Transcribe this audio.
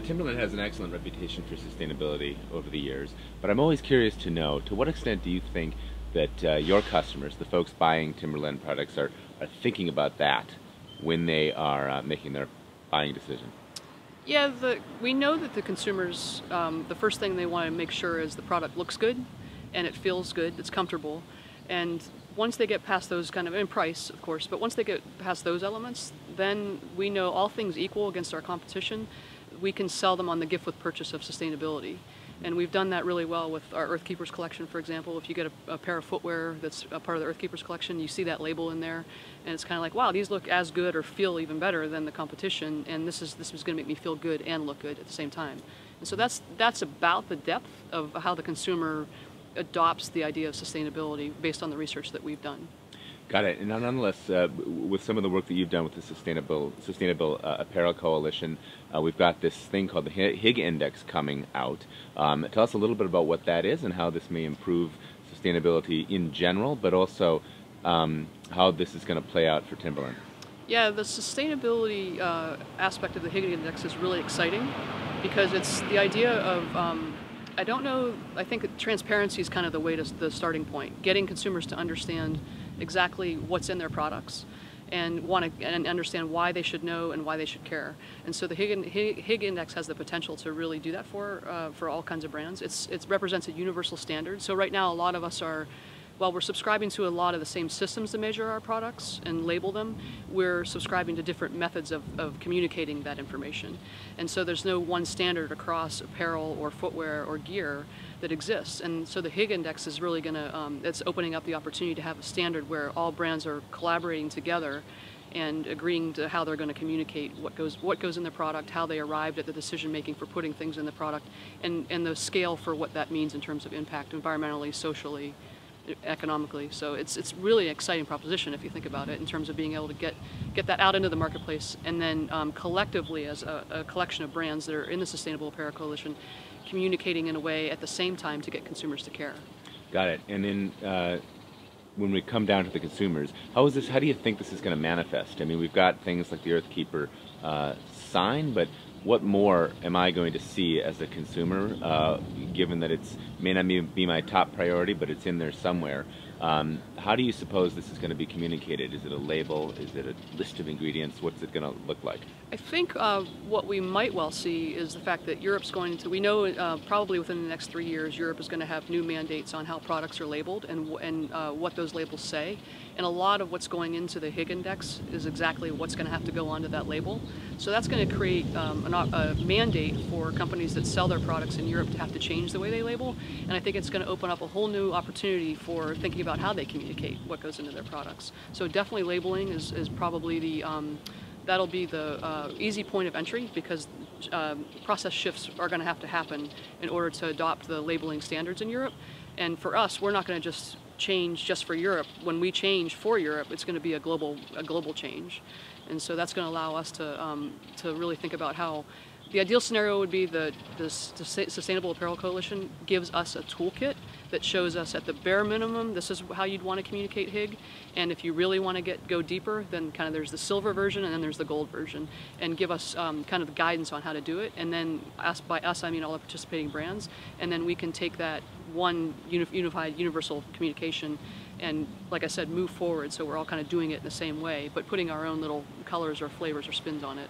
Timberland has an excellent reputation for sustainability over the years, but I'm always curious to know, to what extent do you think that your customers, the folks buying Timberland products, are thinking about that when they are making their buying decision? Yeah, we know that the consumers, the first thing they want to make sure is the product looks good and it feels good, it's comfortable. And once they get past those kind of, in price of course, but once they get past those elements, then we know all things equal against our competition, we can sell them on the gift with purchase of sustainability. And we've done that really well with our Earth Keepers collection, for example. If you get a pair of footwear that's a part of the Earth Keepers collection, you see that label in there, and it's kind of like, wow, these look as good or feel even better than the competition, and this is going to make me feel good and look good at the same time. And so that's about the depth of how the consumer adopts the idea of sustainability based on the research that we've done. Got it. And nonetheless, with some of the work that you've done with the Sustainable Apparel Coalition, we've got this thing called the Higg Index coming out. Tell us a little bit about what that is and how this may improve sustainability in general, but also how this is going to play out for Timberland. Yeah, the sustainability aspect of the Higg Index is really exciting because it's the idea of I don't know, I think transparency is kind of the starting point, getting consumers to understand exactly what's in their products and understand why they should know and why they should care. And so the Higg Index has the potential to really do that for all kinds of brands. It represents a universal standard. So right now a lot of us are, while we're subscribing to a lot of the same systems to measure our products and label them, we're subscribing to different methods of communicating that information. And so there's no one standard across apparel or footwear or gear that exists. And so the Higg Index is really going to, it's opening up the opportunity to have a standard where all brands are collaborating together and agreeing to how they're going to communicate what goes in the product, how they arrived at the decision making for putting things in the product, and the scale for what that means in terms of impact environmentally, socially, economically. So it's really an exciting proposition if you think about it in terms of being able to get that out into the marketplace, and then collectively as a collection of brands that are in the Sustainable Apparel Coalition communicating in a way at the same time to get consumers to care. Got it. And then when we come down to the consumers, how do you think this is going to manifest? I mean, we've got things like the Earth Keeper sign, but what more am I going to see as a consumer, given that it may not be my top priority, but it's in there somewhere? How do you suppose this is going to be communicated? Is it a label? Is it a list of ingredients? What's it going to look like? I think what we might well see is the fact that Europe's going to, we know probably within the next 3 years, Europe is going to have new mandates on how products are labeled and what those labels say. And a lot of what's going into the Higg Index is exactly what's going to have to go onto that label. So that's going to create a mandate for companies that sell their products in Europe to have to change the way they label. And I think it's going to open up a whole new opportunity for thinking about how they communicate what goes into their products. So definitely labeling is probably that'll be the easy point of entry, because process shifts are going to have to happen in order to adopt the labeling standards in Europe. And for us, we're not going to just change just for Europe. When we change for Europe, it's going to be a global change. And so that's going to allow us to really think about how the ideal scenario would be the Sustainable Apparel Coalition gives us a toolkit that shows us at the bare minimum, this is how you'd want to communicate Higg. And if you really want to go deeper, then kind of there's the silver version and then there's the gold version, and give us kind of the guidance on how to do it. And then by us, I mean all the participating brands. And then we can take that one unified, universal communication and, like I said, move forward so we're all kind of doing it in the same way, but putting our own little colors or flavors or spins on it.